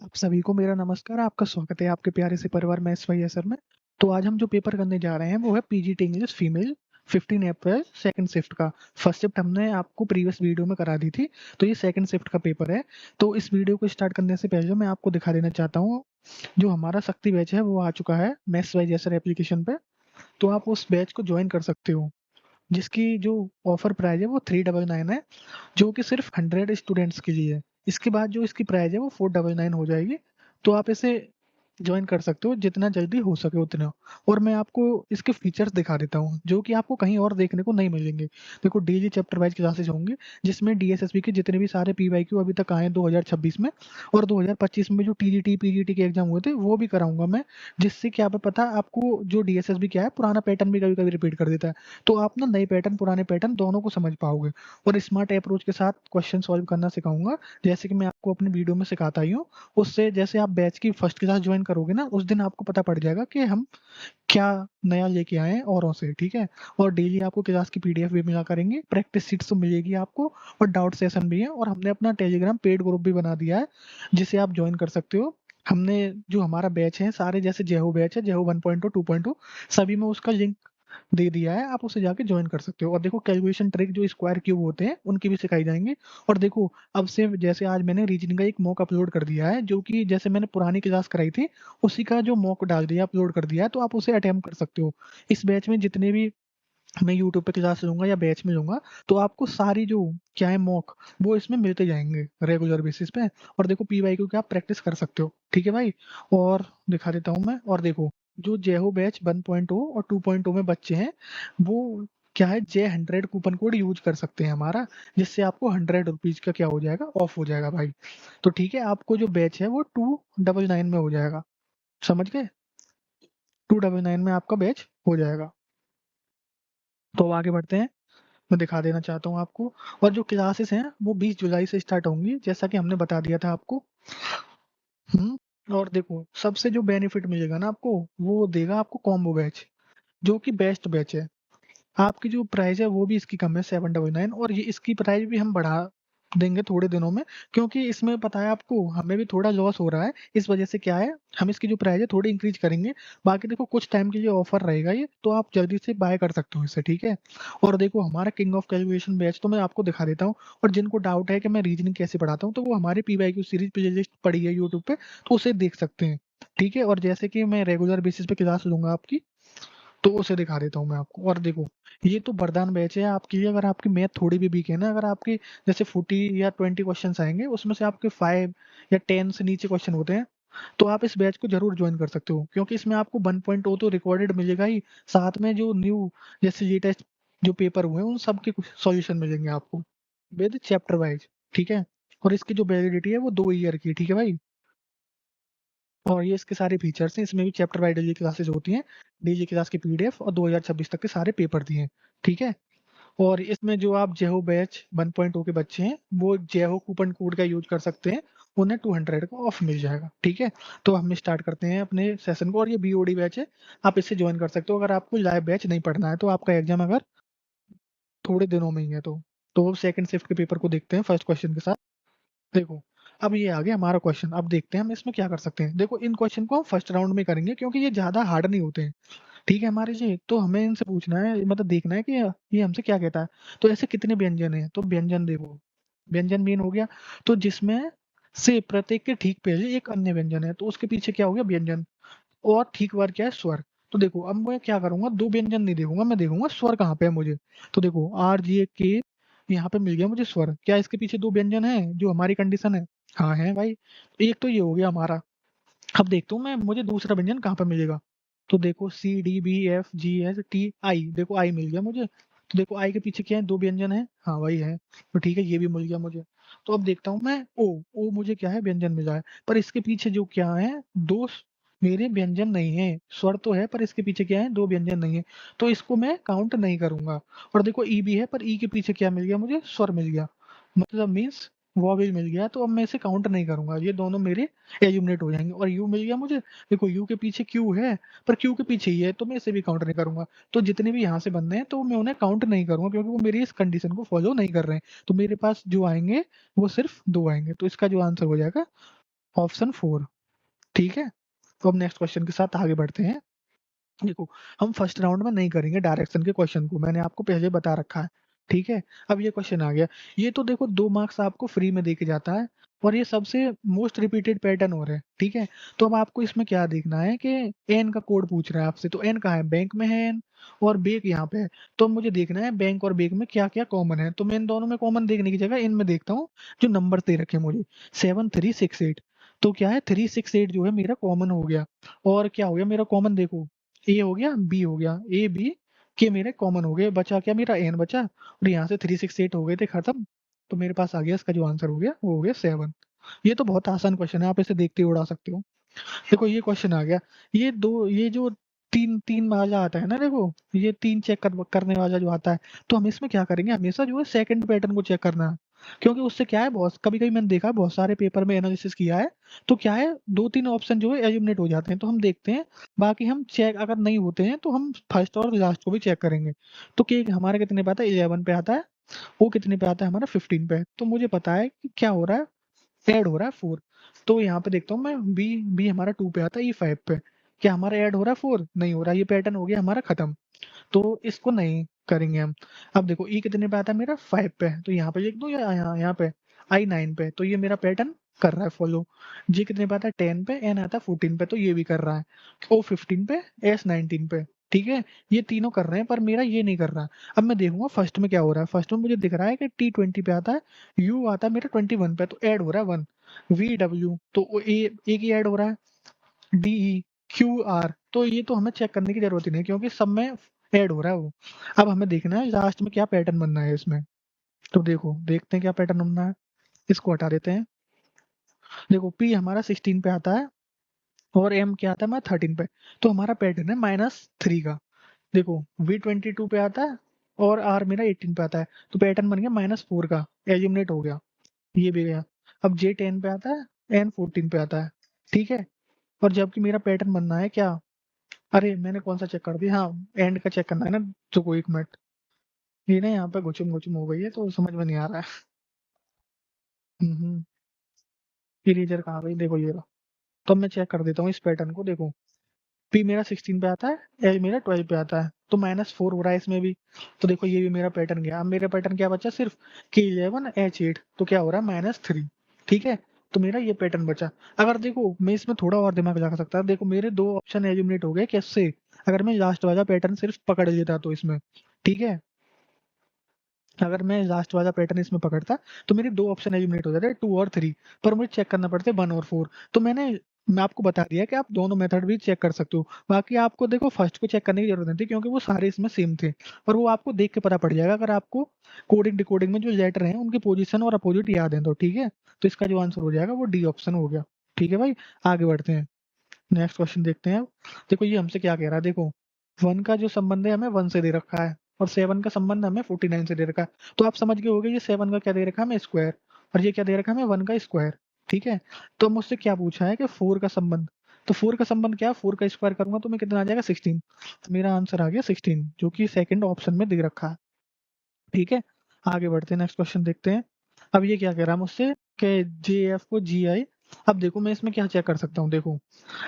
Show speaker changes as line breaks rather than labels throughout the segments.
आप सभी को मेरा नमस्कार, आपका स्वागत है आपके प्यारे से परिवार में SYSR में। तो आज हम जो पेपर करने जा रहे हैं वो है पीजीटी इंग्लिश फीमेल 15 अप्रैल सेकंड शिफ्ट का। फर्स्ट शिफ्ट हमने आपको प्रीवियस वीडियो में करा दी थी, तो ये सेकंड शिफ्ट का पेपर है। तो इस वीडियो को स्टार्ट करने से पहले मैं आपको दिखा देना चाहता हूँ, जो हमारा शक्ति बैच है वो आ चुका है SYSR एप्लीकेशन पे। तो आप उस बैच को ज्वाइन कर सकते हो, जिसकी जो ऑफर प्राइस है वो 399 है, जो कि सिर्फ 100 स्टूडेंट्स के लिए है। इसके बाद जो इसकी प्राइस है वो 499 हो जाएगी। तो आप इसे ज्वाइन कर सकते हो जितना जल्दी हो सके उतना। और मैं आपको इसके फीचर्स दिखा देता हूँ, जो कि आपको कहीं और देखने को नहीं मिलेंगे। देखो, डेली चैप्टर वाइज क्लासेस होंगे, जिसमें डीएसएसबी के जितने भी सारे पीवाईक्यू अभी तक आए हैं 2026 में और 2025 में जो टीजीटी पीजीटी के एग्जाम हुए थे वो भी कराऊंगा मैं। जिससे क्या पता आपको जो डीएसएसबी क्या है, पुराना पैटर्न भी कभी कभी रिपीट कर देता है, तो आप ना नए पैटर्न पुराने पैटर्न दोनों को समझ पाओगे। और स्मार्ट अप्रोच के साथ क्वेश्चन सॉल्व करना सिखाऊंगा, जैसे कि मैं आपको अपने वीडियो में सिखाता ही हूँ। उससे जैसे आप बैच की फर्स्ट क्लास ज्वाइन करोगे ना, उस दिन आपको पता पड़ जाएगा कि हम क्या नया लेके आए हैं औरों से, ठीक है। और डेली आपको क्लास की पीडीएफ भी मिला करेंगे, प्रैक्टिस सीट्स तो मिलेगी आपको, और डाउट सेशन भी है। और हमने अपना टेलीग्राम पेड ग्रुप भी बना दिया है, जिसे आप ज्वाइन कर सकते हो। हमने जो हमारा बैच है सारे, जैसे जेहो बैच है, जेहो 1.2 2.2 सभी में उसका लिंक दे दिया है, आप उसे जाके ज्वाइन कर सकते हो। और देखो, कैलकुलेशन ट्रिक जो स्क्वायर क्यूब होते हैं उनकी भी सिखाई जाएंगी। और देखो, अब से जैसे आज मैंने रीजनिंग का एक मॉक अपलोड कर दिया है, जो कि जैसे मैंने पुरानी क्लास कराई थी उसी का जो मॉक डाल दिया, अपलोड कर दिया है, तो आप उसे अटेम्प्ट कर सकते हो। इस बैच में जितने भी मैं यूट्यूब पे क्लास लूंगा या बैच में लूंगा, तो आपको सारी जो क्या है मॉक, वो इसमें मिलते जाएंगे रेगुलर बेसिस पे। और देखो, पीवाईक्यू की आप प्रैक्टिस कर सकते हो, ठीक है भाई। और दिखा देता हूँ मैं। और देखो, जो जेहो बैच 1.0 और 2.0 में बच्चे हैं, वो क्या है, J100 कूपन कोड यूज कर सकते हैं हमारा, जिससे आपको 100 रुपीज का क्या हो जाएगा, ऑफ हो जाएगा भाई। तो ठीक है, आपको जो बैच है वो 299 में हो जाएगा, समझ गए। 299 में आपका बैच हो जाएगा। तो आगे बढ़ते हैं, मैं दिखा देना चाहता हूँ आपको। और जो क्लासेस हैं वो 20 जुलाई से स्टार्ट होंगी, जैसा कि हमने बता दिया था आपको। और देखो, सबसे जो बेनिफिट मिलेगा ना आपको, वो देगा आपको कॉम्बो बैच, जो कि बेस्ट बैच है। आपकी जो प्राइस है वो भी इसकी कम है, 799। और ये इसकी प्राइस भी हम बढ़ा देंगे थोड़े दिनों में, क्योंकि इसमें पता है आपको, हमें भी थोड़ा लॉस हो रहा है। इस वजह से क्या है, हम इसकी जो प्राइस है थोड़ी इंक्रीज करेंगे। बाकी देखो, कुछ टाइम के लिए ऑफर रहेगा ये, तो आप जल्दी से बाय कर सकते हो इसे, ठीक है। और देखो, हमारा किंग ऑफ कैलकुलेशन बैच तो मैं आपको दिखा देता हूँ। और जिनको डाउट है कि मैं रीजनिंग कैसे पढ़ाता हूँ, तो वो हमारे पीवाईक्यू सीरीज प्ले लिस्ट पड़ी है यूट्यूब पे, तो उसे देख सकते हैं, ठीक है। और जैसे कि मैं रेगुलर बेसिस पे क्लास लूंगा आपकी, तो उसे दिखा देता हूँ मैं आपको। और देखो, ये तो वरदान बैच है आपके लिए, अगर आपकी मैथ थोड़ी भी वीक है ना, अगर आपके जैसे 40 या 20 क्वेश्चन आएंगे, उसमें से आपके 5 या 10 से नीचे क्वेश्चन होते हैं, तो आप इस बैच को जरूर ज्वाइन कर सकते हो, क्योंकि इसमें आपको 1.0 तो रिकॉर्डेड मिलेगा ही, साथ में जो न्यू जैसे लेटेस्ट जो पेपर हुए हैं उन सब के कुछ सॉल्यूशन मिलेंगे आपको विद चैप्टर वाइज, ठीक है। और इसकी जो वैलिडिटी है वो 2 ईयर की है, ठीक है भाई। और ये इसके सारे फीचर्स हैं, इसमें भी चैप्टर वाइज डेली क्लासेस होती हैं, डेली क्लास की पीडीएफ, और 2026 तक के सारे पेपर दिए हैं, ठीक है। और इसमें जो आप जेहो बैच 1.2 के बच्चे हैं, वो जेहो कूपन कोड का यूज कर सकते हैं, उन्हें 200 का ऑफ मिल जाएगा, ठीक है। तो हम स्टार्ट करते हैं अपने सेशन को। और ये बीओडी बैच है, आप इससे ज्वाइन कर सकते हो अगर आपको लाइव बैच नहीं पढ़ना है, तो आपका एग्जाम अगर थोड़े दिनों में ही है तो सेकंड शिफ्ट के पेपर को देखते हैं फर्स्ट क्वेश्चन के साथ। देखो, अब ये आ गया हमारा क्वेश्चन। अब देखते हैं हम इसमें क्या कर सकते हैं। देखो, इन क्वेश्चन को हम फर्स्ट राउंड में करेंगे, क्योंकि ये ज्यादा हार्ड नहीं होते हैं, ठीक है हमारे जी। तो हमें इनसे पूछना है, मतलब देखना है कि ये हमसे क्या कहता है। तो ऐसे कितने व्यंजन है, तो व्यंजन देखो, व्यंजन मीन हो गया, तो जिसमें से प्रत्येक के ठीक पहले एक अन्य व्यंजन है, तो उसके पीछे क्या हो गया, व्यंजन। और ठीक वर्ग क्या है, स्वर। तो देखो, अब मैं क्या करूंगा, दो व्यंजन नहीं देखूंगा, मैं देखूंगा स्वर कहाँ पे है मुझे। तो देखो, आर जी के, यहाँ पे मिल गया मुझे स्वर। क्या इसके पीछे दो व्यंजन है जो हमारी कंडीशन है? हाँ है भाई। एक तो ये हो गया हमारा। अब देखता हूँ मैं, मुझे दूसरा व्यंजन कहाँ पे मिलेगा। तो देखो, CDBFGHTI, देखो आई मिल गया मुझे। तो देखो, आई के पीछे क्या है, दो व्यंजन है, हाँ वही है। तो ठीक है, ये भी मिल गया मुझे। तो अब देखता हूँ मैं, ओ ओ मुझे क्या है, व्यंजन मिला है। पर इसके पीछे जो क्या है, दो मेरे व्यंजन नहीं है। स्वर तो है, पर इसके पीछे क्या है, दो व्यंजन नहीं है, तो इसको मैं काउंट नहीं करूंगा। और देखो, ई भी है, पर ई के पीछे क्या मिल गया मुझे, स्वर मिल गया, मतलब मीन्स वॉवेल मिल गया, तो अब मैं इसे काउंट नहीं करूंगा, ये दोनों मेरे एलिमिनेट हो जाएंगे। और यू मिल गया मुझे, देखो यू के पीछे क्यू है, पर क्यू के पीछे ही है, तो मैं इसे भी काउंट नहीं करूंगा। तो जितने भी यहाँ से बनने हैं, तो मैं उन्हें काउंट नहीं करूंगा, क्योंकि वो मेरी इस कंडीशन को फॉलो नहीं कर रहे हैं। तो मेरे पास जो आएंगे वो सिर्फ दो आएंगे, तो इसका जो आंसर हो जाएगा ऑप्शन 4। ठीक है, तो अब नेक्स्ट क्वेश्चन के साथ आगे बढ़ते हैं। देखो, हम फर्स्ट राउंड में नहीं करेंगे डायरेक्शन के क्वेश्चन को, मैंने आपको पहले बता रखा है। ठीक है, अब ये क्वेश्चन आ गया। ये तो देखो 2 मार्क्स आपको फ्री में देके जाता है, और ये सबसे मोस्ट रिपीटेड पैटर्न हो रहा है। ठीक है, तो अब आपको इसमें क्या देखना है कि एन का कोड पूछ रहा है आपसे, तो एन कहाँ है, बैंक में है एन, और बेक यहाँ पे है। तो मुझे देखना है बैंक और बेक में क्या क्या कॉमन है। तो मैं इन दोनों में कॉमन देखने की जगह इनमें देखता हूँ जो नंबर दे रखे हैं मुझे, 7368। तो क्या है, 368 जो है मेरा कॉमन हो गया। और क्या हो गया मेरा कॉमन, देखो ए हो गया, बी हो गया, ए बी के मेरे कॉमन हो गए, बचा क्या मेरा एन बचा, और यहाँ से 368 हो गए थे खत्म। तो मेरे पास आ गया इसका जो आंसर हो गया वो हो गया 7। ये तो बहुत आसान क्वेश्चन है, आप इसे देखते ही उड़ा सकते हो। देखो ये क्वेश्चन आ गया। ये जो तीन तीन वाला आता है ना, देखो ये तीन करने वाला जो आता है, तो हम इसमें क्या करेंगे, हमेशा जो है सेकंड पैटर्न को चेक करना है। क्योंकि उससे क्या है, बहुत कभी कभी मैंने देखा है, बहुत सारे पेपर में एनालिसिस किया है, तो क्या है 2-3 ऑप्शन जो है एलिमिनेट हो जाते हैं, तो हम देखते हैं। बाकी हम चेक अगर नहीं होते हैं तो हम फर्स्ट और लास्ट को भी चेक करेंगे। तो के हमारे कितने पे आता है, 11 पे आता है, वो कितने पे आता है हमारा 15 पे। तो मुझे पता है कि क्या हो रहा है, ऐड हो रहा है 4। तो यहाँ पे देखता हूँ मैं, बी बी हमारा 2 पे आता है, ये 5 पे। क्या हमारा ऐड हो रहा है 4, नहीं हो रहा, ये पैटर्न हो गया हमारा खत्म। तो इसको नहीं करेंगे हम। अब देखो ई कितने पे आता है मेरा 5 पे, तो यहाँ पे लिख दूं या यहाँ पे आई 9 पे, तो ये मेरा पैटर्न कर रहा है फॉलो। जी कितने पे आता है 10 पे, एन आता है 14 पे, तो ये भी कर रहा है। ओ 15 पे, एस 19 पे। ठीक है, ये तीनों कर रहे हैं पर मेरा ये नहीं कर रहा। अब मैं देखूंगा फर्स्ट में क्या हो रहा है। फर्स्ट में मुझे दिख रहा है कि टी 20 पे आता है, यू आता है मेरा 21 पे, तो ऐड हो रहा है 1। वी डब्ल्यू तो ए एक ही ऐड हो रहा है, डी ई क्यू आर, तो ये तो हमें चेक करने की जरूरत ही नहीं, क्योंकि सब में ऐड हो रहा है वो। अब हमें देखना है लास्ट में क्या पैटर्न बनना है इसमें। तो देखो देखते हैं क्या पैटर्न बनना है, इसको हटा देते हैं। देखो पी हमारा 16 पे आता है, और एम क्या आता है हमारा 13 पे, तो हमारा पैटर्न है -3 का। देखो वी 22 पे आता है, और आर मेरा 18 पे आता है, तो पैटर्न बन गया -4 का, एलिमिनेट हो गया, ये भी गया। अब जे 10 पे आता है, एन 14 पे आता है। ठीक है, और जबकि मेरा पैटर्न बनना है क्या, अरे मैंने कौन सा चेक कर दिया, हाँ एंड का चेक करना है ना। तो कोई एक मिनट, ये ना यहाँ पे गुचुम गुचुम हो गई है, तो समझ में नहीं आ रहा है। इरेजर कहाँ गई, देखो ये रहा। तो अब मैं चेक कर देता हूँ इस पैटर्न को। देखो पी मेरा 16 पे आता है, एच मेरा 12 पे आता है, तो -4 हो रहा है इसमें भी। तो देखो ये भी मेरा पैटर्न गया। अब मेरा पैटर्न क्या बचा, सिर्फ K11 H8, तो क्या हो रहा है -3। ठीक है, तो मेरा ये पैटर्न बचा। अगर देखो मैं इसमें थोड़ा और दिमाग लगा सकता था, देखो मेरे 2 ऑप्शन एलिमिनेट हो गए कैसे, अगर मैं लास्ट वाला पैटर्न सिर्फ पकड़ लेता तो इसमें। ठीक है, अगर मैं लास्ट वाला पैटर्न इसमें पकड़ता तो मेरे 2 ऑप्शन एलिमिनेट हो जाते, 2 और 3, पर मुझे चेक करना पड़ते 1 और 4। तो मैं आपको बता दिया कि आप दोनों मेथड भी चेक कर सकते हो। बाकी आपको देखो फर्स्ट को चेक करने की जरूरत नहीं थी, क्योंकि वो सारे इसमें सेम थे, और वो आपको देख के पता पड़ जाएगा अगर आपको कोडिंग डिकोडिंग में जो लेटर हैं उनकी पोजीशन और अपोजिट याद है तो। ठीक है, तो इसका जो आंसर हो जाएगा वो डी ऑप्शन हो गया। ठीक है भाई, आगे बढ़ते हैं, नेक्स्ट क्वेश्चन देखते हैं अब। देखो ये हमसे क्या कह रहा है, देखो 1 का जो संबंध है हमें 1 से दे रखा है, और 7 का संबंध हमें 49 से दे रखा है। तो आप समझ गए होंगे ये 7 का क्या दे रखा है हमें, स्क्वायर, और ये क्या दे रखा है हमें, 1 का स्क्वायर। ठीक है, तो मुझसे क्या पूछा है कि 4 का संबंध। तो 4 का संबंध क्या है, 4 का स्क्वायर करूंगा तो मैं कितना आ जाएगा 16। तो मेरा आंसर आ गया 16, जो कि सेकंड ऑप्शन में दे रखा है। ठीक है, आगे बढ़ते हैं, नेक्स्ट क्वेश्चन देखते हैं। अब ये क्या कह रहा है मुझसे कि जे एफ को जी आई। अब देखो मैं इसमें क्या चेक कर सकता हूँ, देखो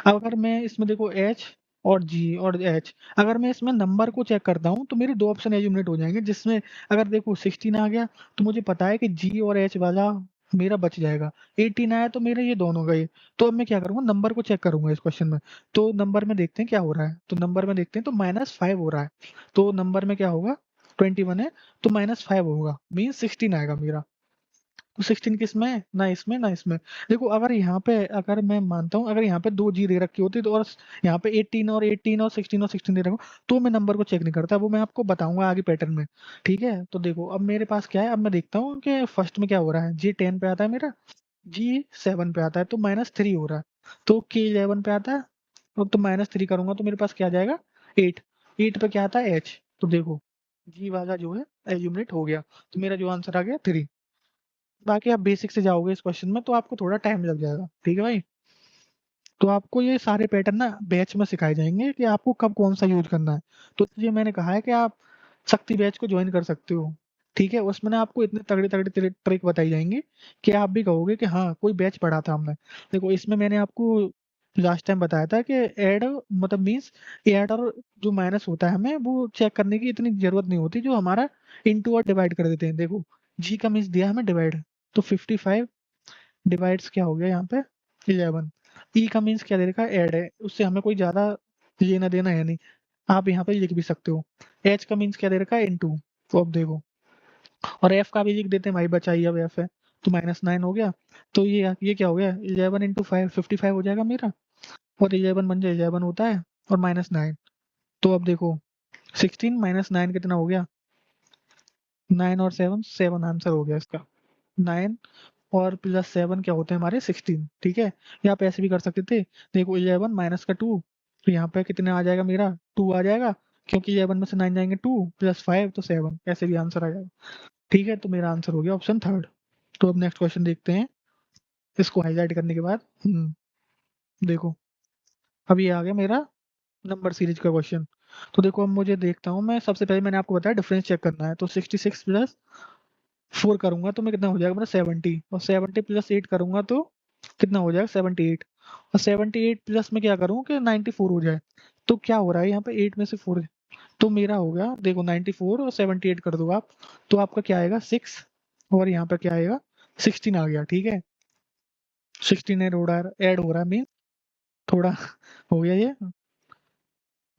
अगर मैं इसमें देखो एच और जी और एच, अगर मैं इसमें नंबर को चेक करता हूँ तो मेरे 2 ऑप्शन एलिमिनेट हो जाएंगे, जिसमें अगर देखो 16 आ गया तो मुझे पता है कि जी और एच वाला मेरा बच जाएगा, 18 आया तो मेरे ये दोनों गए। तो अब मैं क्या करूंगा, नंबर को चेक करूंगा इस क्वेश्चन में। तो नंबर में देखते हैं क्या हो रहा है, तो नंबर में देखते हैं तो -5 हो रहा है। तो नंबर में क्या होगा, 21 है, तो -5 होगा, मीन्स 16 आएगा मेरा। तो 16 किस में, ना इसमें ना इसमें। देखो अगर यहाँ पे, अगर मैं मानता हूँ अगर यहाँ पे 2 जी दे रखी होती तो, और यहाँ पे 18 और 18 और 16 और 16 दे रखा हो, तो मैं नंबर को चेक नहीं करता, वो मैं आपको बताऊंगा आगे पैटर्न में। ठीक है, तो देखो अब मेरे पास क्या है, अब मैं देखता हूँ कि फर्स्ट में क्या हो रहा है, जी 10 पे आता है मेरा, जी 7 पे आता है, तो -3 हो रहा है। तो के 11 पे आता है, तो -3 करूंगा तो मेरे पास क्या आ जाएगा 8। 8 पे क्या आता है एच, तो देखो जी वाला जो है एल्यूमिनेट हो गया, तो मेरा जो आंसर आ गया 3। बाकी आप बेसिक से जाओगे इस क्वेश्चन में तो आपको थोड़ा टाइम लग जाएगा। ठीक है भाई, तो आपको ये सारे पैटर्न ना बैच में सिखाए जाएंगे कि आपको कब कौन सा यूज करना है। तो इसलिए मैंने कहा है कि आप शक्ति बैच को ज्वाइन कर सकते हो। ठीक है, उसमें ना आपको इतने तगड़े-तगड़े ट्रिक बताई जाएँगी कि आप भी कहोगे कि हाँ, कोई बैच पढ़ा था हमने। देखो इसमें मैंने आपको लास्ट टाइम बताया था कि ऐड मतलब मीन्स ऐड और जो माइनस होता है हमें वो चेक करने की इतनी ज़रूरत नहीं होती, जो हमारा इंटू और डिवाइड कर देते हैं। देखो जी का मीन्स दिया हमें डिवाइड, तो 55 डिवाइड्स क्या हो गया यहाँ पे 11। ई का मीन्स क्या दे रखा है ऐड है, उससे हमें कोई ज़्यादा लेना देना है नहीं। आप यहाँ पे लिख भी सकते हो। एच का मीन्स क्या दे रखा है इनटू, तो अब देखो और एफ का भी लिख देते हैं भाई, बचाइए अब एफ है तो -9 हो गया। तो ये क्या हो गया 11 इंटू 5 55 हो जाएगा मेरा, और 11 बन जाए 11 होता है और -9। तो अब देखो 16 -9 कितना हो गया 9 और 7 7 आंसर हो गया इसका। 9 और प्लस 7 क्या होते हैं हमारे 16। ठीक है, या आप ऐसे भी कर सकते थे। देखो 11 माइनस का 2, तो यहाँ पे कितना आ जाएगा मेरा 2 आ जाएगा, क्योंकि 11 में से 9 जाएंगे 2 प्लस 5 तो 7, ऐसे भी आंसर आ जाएगा। ठीक है, तो मेरा आंसर हो गया ऑप्शन थर्ड। तो अब नेक्स्ट क्वेश्चन देखते हैं इसको हाईलाइट करने के बाद। देखो अब ये आ गया मेरा नंबर सीरीज का क्वेश्चन। तो देखो अब मुझे देखता हूँ मैं, सबसे पहले मैंने आपको बताया डिफरेंस चेक करना है, तो 66 प्लस 4 करूंगा तो मैं कितना हो जाएगा मेरा 70, और 70 प्लस 8 करूंगा तो कितना हो जाएगा 78, और 78 प्लस में क्या करूँ कि 94 हो जाए। तो क्या हो रहा है यहाँ पे 8 में से 4, तो मेरा हो गया देखो 94 और 78 कर दो आप, तो आपका क्या आएगा 6, और यहाँ पे क्या आएगा 16 आ गया। ठीक है, 16 ऐड हो रहा है मीन थोड़ा हो गया ये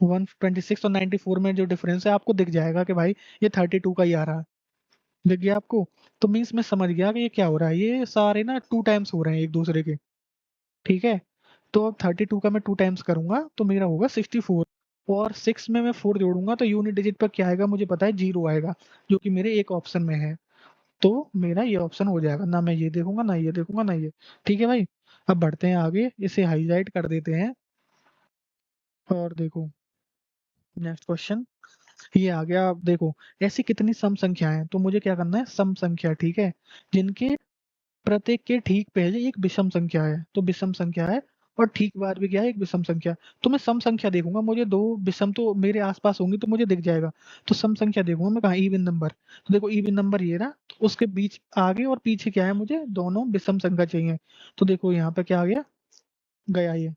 126 और 94 में जो डिफरेंस है आपको दिख जाएगा कि भाई ये 32 का ही आ रहा है। दिख गया आपको, तो मीन्स मैं समझ गया कि ये क्या हो रहा है, ये सारे ना 2 टाइम्स हो रहे हैं एक दूसरे के। ठीक है, तो अब 32 का मैं 2 टाइम्स करूंगा तो मेरा होगा 64, और 6 में मैं 4 जोड़ूंगा तो यूनिट डिजिट पर क्या आएगा मुझे पता है 0 आएगा, जो कि मेरे एक ऑप्शन में है। तो मेरा ये ऑप्शन हो जाएगा, ना मैं ये देखूंगा ना ये देखूंगा ना ये। ठीक है भाई, अब बढ़ते हैं आगे, इसे हाईलाइट कर देते हैं। और देखो नेक्स्ट क्वेश्चन ये आ गया। अब देखो ऐसी कितनी सम संख्याएं हैं, तो मुझे क्या करना है सम संख्या, ठीक है, जिनके प्रत्येक के ठीक पहले एक विषम संख्या है, तो विषम संख्या है, और ठीक बाद भी क्या है एक विषम संख्या। तो मैं सम संख्या देखूंगा, मुझे दो विषम तो मेरे आसपास होंगी तो मुझे दिख जाएगा। तो सम संख्या देखूंगा मैं कहाँ, इवन नंबर, तो देखो इवन नंबर ये रहा, तो उसके बीच आगे और पीछे क्या है मुझे दोनों विषम संख्या चाहिए। तो देखो यहाँ पे क्या आ गया गया ये,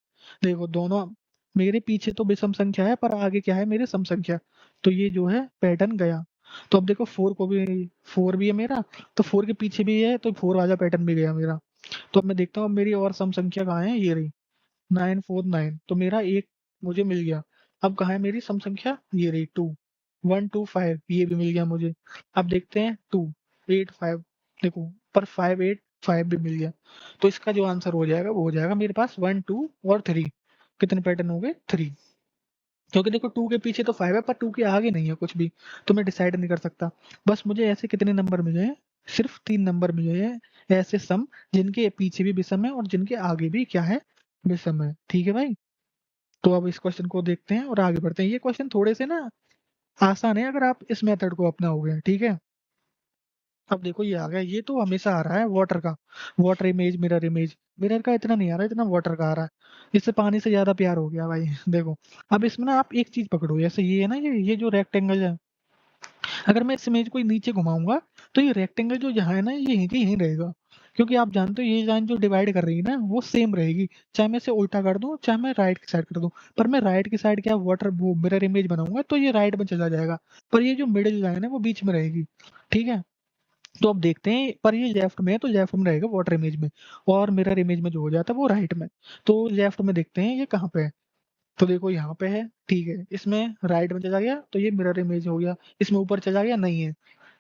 देखो दोनों मेरे पीछे तो विषम संख्या है पर आगे क्या है मेरे सम संख्या, तो ये जो है पैटर्न गया। तो अब देखो 4 को भी 4 भी है मेरा, तो 4 के पीछे भी है तो 4 वाला पैटर्न भी गया मेरा। तो अब मैं देखता हूँ अब मेरी और सम संख्या कहाँ है, ये रही 949, तो मेरा एक मुझे मिल गया। अब कहाँ है मेरी सम संख्या, ये रही 2 1 2 5, ये भी मिल गया मुझे। अब देखते हैं 2 8 5, देखो पर 5 8 5 भी मिल गया। तो इसका जो आंसर हो जाएगा वो हो जाएगा मेरे पास 1 2 और 3। कितने पैटर्न हो गए 3, क्योंकि देखो 2 के पीछे तो 5 है पर 2 के आगे नहीं है कुछ भी, तो मैं डिसाइड नहीं कर सकता। बस मुझे ऐसे कितने नंबर मिले हैं, सिर्फ 3 नंबर मिले हैं ऐसे सम, जिनके पीछे भी विषम है और जिनके आगे भी क्या है विषम है। ठीक है भाई, तो अब इस क्वेश्चन को देखते हैं और आगे बढ़ते हैं। ये क्वेश्चन थोड़े से ना आसान है अगर आप इस मेथड को अपनाओगे। ठीक है, अब देखो ये आ गया, ये तो हमेशा आ रहा है वाटर का, water image mirror image. Mirror का इतना नहीं आ रहा है, इतना वाटर का आ रहा है, इससे पानी से ज्यादा प्यार हो गया भाई देखो अब इसमें ना आप एक चीज पकड़ो, जैसे ये है ना ये जो रेक्टेंगल है, अगर मैं इस इमेज को नीचे घुमाऊंगा तो ये रेक्टेंगल जो यहाँ है ना ये यहीं के यहीं रहेगा, क्योंकि आप जानते हो ये लाइन जो डिवाइड कर रही है ना वो सेम रहेगी, चाहे मैं इसे उल्टा कर दूं चाहे मैं राइट की साइड कर दूं। पर मैं राइट की साइड क्या वाटर वो मिरर इमेज बनाऊंगा तो ये राइट में चला जाएगा, पर ये जो मिडिल लाइन है वो बीच में रहेगी। ठीक है, तो अब देखते हैं, पर ये लेफ्ट में है तो लेफ्ट में रहेगा वाटर इमेज में, और मिरर इमेज में जो हो जाता है वो राइट में। तो लेफ्ट में देखते हैं ये कहाँ पे है, तो देखो यहाँ पे है। ठीक है, इसमें राइट में चला गया तो ये मिरर इमेज हो गया, इसमें ऊपर चला गया नहीं है,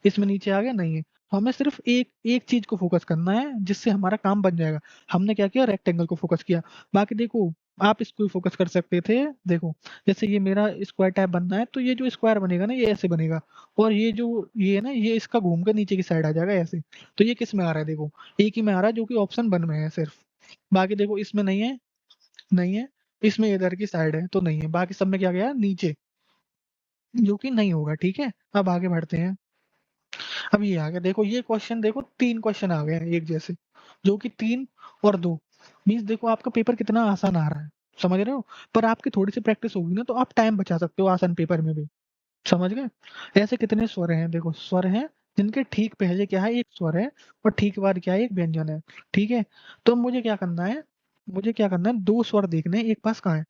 इसमें नीचे आ गया नहीं है। तो हमें सिर्फ एक एक चीज को फोकस करना है जिससे हमारा काम बन जाएगा। हमने क्या किया रेक्टेंगल को फोकस किया, बाकी देखो आप इसको भी फोकस कर सकते थे। देखो जैसे ये मेरा स्क्वायर टाइप बनना है तो ये जो स्क्वायर बनेगा ना ये ऐसे बनेगा, और ये जो ये है ना ये इसका घूम कर नीचे की साइड आ जाएगा ऐसे। तो ये किस में आ रहा है, देखो एक ही में आ रहा है जो कि ऑप्शन 1 में है सिर्फ। बाकी देखो इसमें नहीं है, नहीं है, इसमें इधर की साइड है तो नहीं है, बाकी सब में क्या गया नीचे, जो कि नहीं होगा। ठीक है, अब आगे बढ़ते हैं। अब ये आ गया, देखो ये क्वेश्चन, देखो 3 क्वेश्चन आ गए हैं एक जैसे, जो कि 3 और 2 मीन्स देखो आपका पेपर कितना आसान आ रहा है, समझ रहे हो। पर आपकी थोड़ी सी प्रैक्टिस होगी ना तो आप टाइम बचा सकते हो आसान पेपर में भी, समझ गए। ऐसे कितने स्वर हैं, देखो स्वर हैं जिनके ठीक पहले क्या है, एक स्वर है और ठीक बाद क्या है, एक व्यंजन है। ठीक है, तो मुझे क्या करना है, मुझे क्या करना है, दो स्वर देखने हैं, एक पास कहाँ है,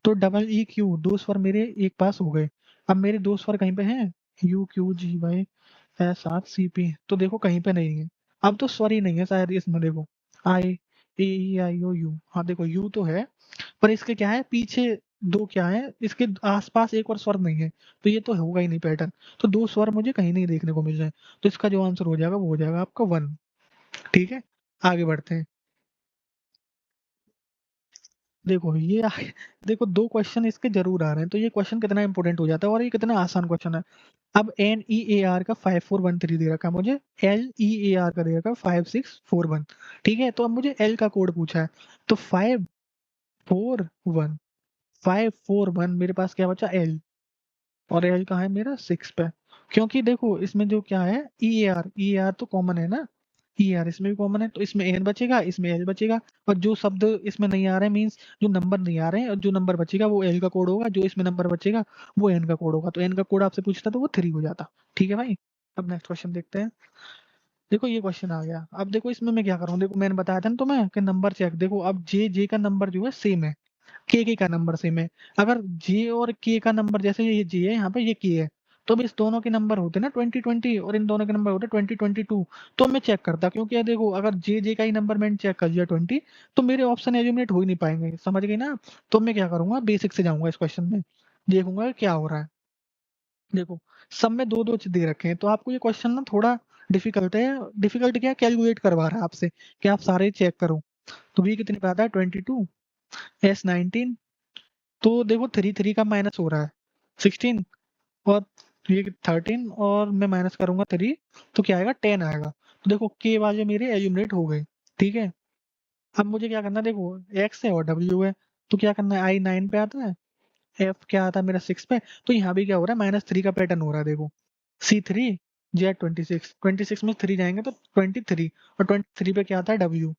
तो डबल ई क्यू, दो स्वर मेरे एक पास हो गए। अब मेरे दो स्वर कहीं पे हैं, U Q G Y S R C P, तो देखो कहीं पे नहीं है। अब तो स्वर ही नहीं है शायद इसमें, देखो आई ए ई आई ओ यू, हाँ देखो यू तो है, पर इसके क्या है पीछे दो क्या है, इसके आसपास एक और स्वर नहीं है, तो ये तो होगा ही नहीं पैटर्न। तो दो स्वर मुझे कहीं नहीं देखने को मिल रहे हैं, तो इसका जो आंसर हो जाएगा वो हो जाएगा आपका वन। ठीक है, आगे बढ़ते हैं। देखो देखो दो क्वेश्चन इसके जरूर आ रहे हैं, तो ये क्वेश्चन कितना इंपॉर्टेंट हो जाता है और ये कितना आसान क्वेश्चन है। अब NEAR का 5413 दे रखा है मुझे, LEAR का दे रखा है 5641। ठीक है, तो अब मुझे L का कोड पूछा है, तो 541 मेरे पास क्या बचा, L, और L कहाँ है मेरा 6 पे। क्योंकि देखो इसमें जो क्या है, E A R तो कॉमन है ना, ER इसमें भी कॉमन है, तो इसमें N बचेगा, इसमें L बचेगा, और जो शब्द इसमें नहीं आ रहे हैं, मीन्स जो नंबर नहीं आ रहे हैं, और जो नंबर बचेगा वो L का कोड होगा, जो इसमें नंबर बचेगा वो N का कोड होगा, तो N का कोड आपसे पूछता तो वो 3 हो जाता। ठीक है भाई, अब नेक्स्ट क्वेश्चन देखते हैं। देखो ये क्वेश्चन आ गया, अब देखो इसमें मैं क्या करूँ, देखो मैंने बताया था ना तुम्हें कि नंबर चेक, देखो अब जे का नंबर जो है सेम है, के का नंबर सेम है। अगर जे और के का नंबर, जैसे ये जे है यहाँ पे, ये के है, तो अब इस दोनों के नंबर होते ना 2020, और इन दोनों के नंबर होते 2022, तो मैं चेक करता, क्योंकि ये देखो अगर जे का ही नंबर मैंने चेक कर लिया 20, तो मेरे ऑप्शन एलिमिनेट हो ही नहीं पाएंगे, समझ गई ना। तो मैं क्या करूंगा, बेसिक से जाऊंगा इस क्वेश्चन में, देखूंगा कि क्या हो रहा है। देखो सब में दो दो दे रखे हैं, तो आपको ये क्वेश्चन ना थोड़ा डिफिकल्ट है। डिफिकल्ट क्या, कैलकुलेट करवा रहा है आपसे कि आप सारे चेक करो। तो बी कितने पे आता है 22, S 19, तो देखो थ्री थ्री का माइनस हो रहा है 16, और ये 13, और मैं माइनस करूंगा 3, तो क्या आएगा 10 आएगा। तो देखो के वाले मेरे एलिमिनेट हो गए। ठीक है, अब मुझे क्या करना है, देखो एक्स है और डब्ल्यू है, तो क्या करना है, I 9 पे आता है, एफ क्या आता है मेरा 6 पे, तो यहाँ भी क्या हो रहा है, -3 का पैटर्न हो रहा है, देखो C 3 जेड 26, 26 में 3 जाएंगे तो 23, और 23 पे क्या आता है डब्ल्यू,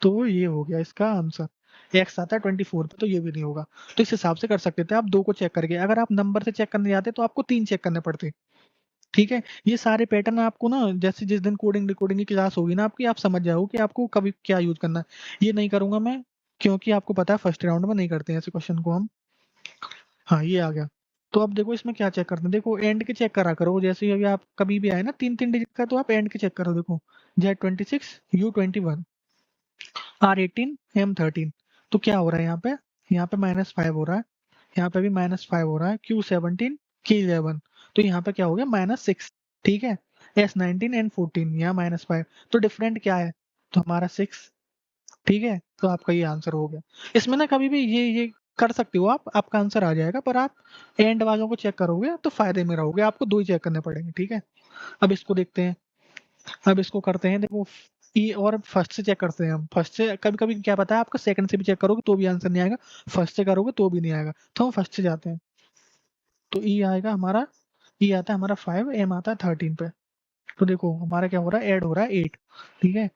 तो ये हो गया इसका आंसर। एक्स आता है 24 पे, तो ये भी नहीं होगा। तो इस हिसाब से कर सकते थे आप दो को चेक करके, अगर आप नंबर से चेक करने जाते तो आपको 3 चेक करने पड़ते। ठीक है, ये सारे पैटर्न आपको ना, जैसे जिस दिन कोडिंग डिकोडिंग की क्लास होगी ना आपकी, आप समझ जाओ कि आपको कभी क्या यूज करना है। ये नहीं करूंगा मैं, क्योंकि आपको पता है फर्स्ट राउंड में नहीं करते हैं ऐसे क्वेश्चन को हम। हाँ ये आ गया। तो अब देखो इसमें क्या चेक करते हैं, देखो एंड के चेक करा करो, जैसे ही अभी आप कभी भी आए ना 3 3 डिजिट का, तो आप एंड के चेक करो, देखो Z 26, U 21, R 18, M 13, तो क्या हो रहा है यहाँ पे -5 हो रहा है, यहाँ पे भी -5 हो रहा है, Q 17, K 11, तो यहाँ पे क्या हो गया -6। ठीक है, S 19 N 14, यहाँ -5, तो डिफरेंट क्या है, तो हमारा 6। ठीक है, तो आपका ये आंसर हो गया। इसमें ना कभी भी ये कर सकते हो आप, आपका आंसर आ जाएगा, पर आप एंड वालों को चेक करोगे तो फायदे में रहोगे, आपको दो ही चेक करने पड़ेंगे। ठीक है, अब इसको देखते हैं, अब इसको करते हैं, देखो ई और फर्स्ट से चेक करते हैं हम, फर्स्ट से कभी कभी क्या पता है आपका सेकंड से भी चेक करोगे तो भी आंसर नहीं आएगा, फर्स्ट से करोगे तो भी नहीं आएगा, तो हम फर्स्ट से जाते हैं। तो ई आएगा हमारा, ई आता है हमारा 5, एम आता है 13 पे, तो देखो हमारा क्या हो रहा है, ऐड हो रहा है 8। ठीक है,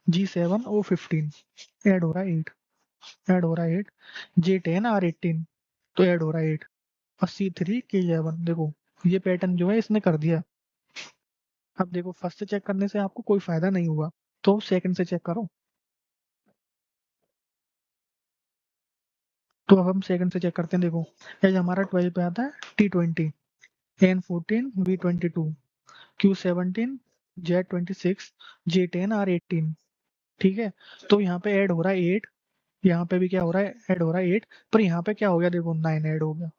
G 7 O 15 ऐड हो रहा है 8, ऐड हो रहा है 8, J 10 R 18, तो ऐड हो रहा है 8, और C 3 K 11, देखो ये पैटर्न जो है इसने कर दिया। अब देखो फर्स्ट से चेक करने से आपको कोई फायदा नहीं हुआ, तो सेकंड से चेक करो। तो अब हम सेकंड से चेक करते हैं, देखो एज हमारा 12 पे आता है T 20, N 14, V 22, Q 17, Z 26, J 10 R 18। ठीक है, तो यहाँ पे ऐड हो रहा है 8, यहाँ पे भी क्या हो रहा है, ऐड हो रहा है 8, पर यहाँ पे क्या हो गया, देखो 9 ऐड हो गया,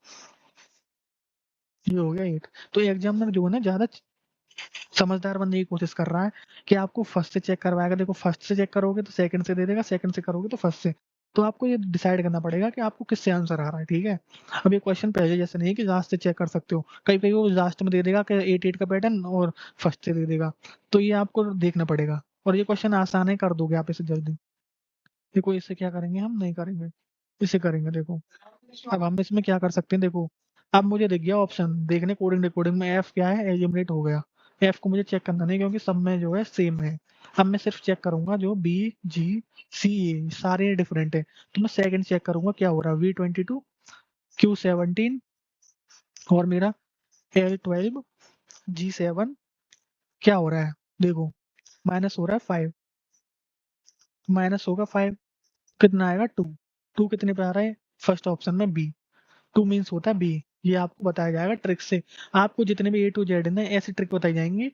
ये हो गया 8। तो एग्जामिनर जो है ना ज्यादा समझदार बनने की कोशिश कर रहा है कि आपको फर्स्ट से चेक करवाएगा, देखो फर्स्ट से चेक करोगे तो सेकंड से दे देगा, सेकंड से करोगे तो फर्स्ट से। तो आपको ये डिसाइड करना पड़ेगा कि आपको किससे आंसर आ रहा है। ठीक है, अब ये क्वेश्चन पहले जैसे नहीं है कि लास्ट से चेक कर सकते हो, कहीं कहीं वो लास्ट में दे देगा कि 8 8 का पैटर्न, और फर्स्ट से दे देगा, तो ये आपको देखना पड़ेगा। और ये क्वेश्चन आसान है, कर दोगे आप इसे जल्दी। देखो इससे क्या करेंगे, हम नहीं करेंगे, इसे करेंगे। देखो अब हम इसमें क्या कर सकते हैं, देखो अब मुझे दिख गया ऑप्शन, देखने कोडिंग डिकोडिंग में एफ क्या है, एलिमिनेट हो गया। एफ को मुझे चेक करना नहीं, क्योंकि सब में जो है सेम है। अब मैं सिर्फ चेक करूंगा जो बी, जी, सी, ए सारे डिफरेंट है, तो मैं सेकंड चेक करूंगा क्या हो रहा है, V 22, Q 17, और मेरा L 12, G 7, क्या हो रहा है देखो, माइनस हो रहा है 5, माइनस होगा 5, कितना आएगा 2, 2 कितने पे आ रहा है फर्स्ट ऑप्शन में बी, 2 मीन्स होता है बी। ये आपको बताया जाएगा ट्रिक से। आपको जितने भी ए टू जेड है ऐसी ट्रिक बताई जाएंगी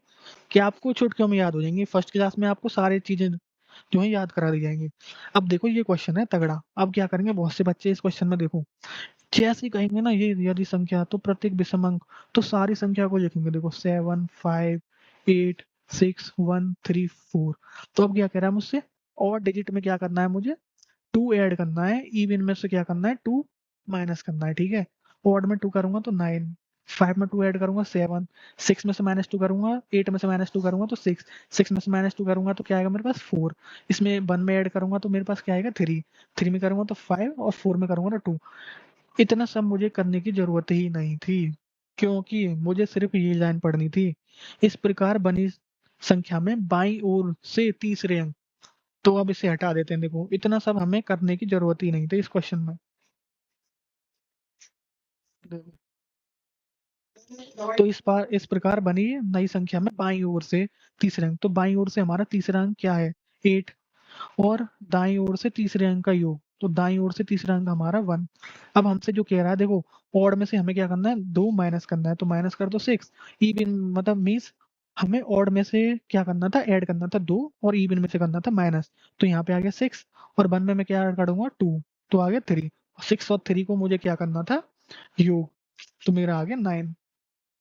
कि आपको चुटकियों में याद हो जाएंगी। फर्स्ट क्लास में आपको सारी चीजें जो है याद करा दी जाएंगी। अब देखो ये क्वेश्चन है तगड़ा। अब क्या करेंगे बहुत से बच्चे इस क्वेश्चन में देखो, जैसे ही कहेंगे ना ये यदि संख्या तो प्रत्येक विषम अंक, तो सारी संख्या को लिखेंगे। देखो 7 5 8 6 1 3 4। तो अब क्या कह रहा है मुझसे, और डिजिट में क्या करना है मुझे, 2 ऐड करना है, इवन में से क्या करना है 2 माइनस करना है। ठीक है, ऑड में 2 करूंगा तो 9, 5 में 2 ऐड करूंगा 7, 6 में से माइनस 2 करूंगा, 8 में से माइनस 2 करूंगा तो 6, 6 में से माइनस 2 करूंगा तो क्या आएगा मेरे पास 4, इसमें 1 में ऐड करूंगा तो मेरे पास क्या आएगा 3, 3 में करूंगा तो 5 और 4 में करूंगा तो 2। इतना सब मुझे करने की जरूरत ही नहीं थी, क्योंकि मुझे सिर्फ ये लाइन पढ़नी थी। इस प्रकार बनी संख्या में बाईं ओर से तीसरे अंक। तो अब इसे हटा देते हैं। देखो इतना सब हमें करने की जरूरत ही नहीं थी इस क्वेश्चन में। देखो, तो इस प्रकार बनी नई संख्या में बाईं ओर से तीसरे अंक। तो बाईं ओर से हमारा तीसरा अंक क्या है 8, और दाईं ओर से तीसरे अंक का योग, तो दाईं ओर से तीसरा अंक हमारा 1। अब हमसे जो कह रहा है देखो, ऑड में से हमें क्या करना है 2 माइनस करना है, तो माइनस कर दो 6। इवन मतलब मीन्स हमें ऑड में से क्या करना था, ऐड करना था 2, और इवन में से करना था माइनस। तो यहाँ पे आ गया 6, और 1 में मैं क्या ऐड करूंगा 2, तो आ गया 3। 6 और 3 को मुझे क्या करना था योग, तो मेरा आ गया 9।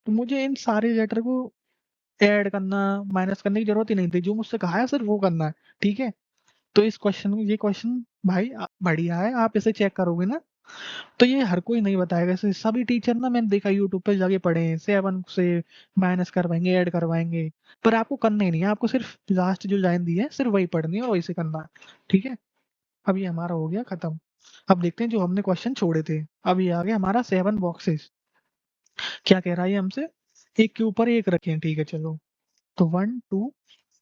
तो मुझे इन सारे लेटर को ऐड करना माइनस करने की जरूरत ही नहीं थी, जो मुझसे कहा है सिर्फ वो करना है। ठीक है, तो इस क्वेश्चन ये क्वेश्चन भाई बढ़िया है। आप इसे चेक करोगे ना तो ये हर कोई नहीं बताएगा इसे। सभी टीचर ना मैंने देखा यूट्यूब पे जाके पढ़े हैं, 7 से माइनस करवाएंगे ऐड करवाएंगे, पर आपको करना ही नहीं है। आपको सिर्फ लास्ट जो लाइन दी है सिर्फ वही पढ़नी है और वही से करना है। ठीक है, अब ये हमारा हो गया खत्म। अब देखते हैं जो हमने क्वेश्चन छोड़े थे। अब ये आ गया हमारा 7 बॉक्सेस। क्या कह रहा है ये हमसे, एक के ऊपर एक रखें। ठीक है चलो, तो 1 2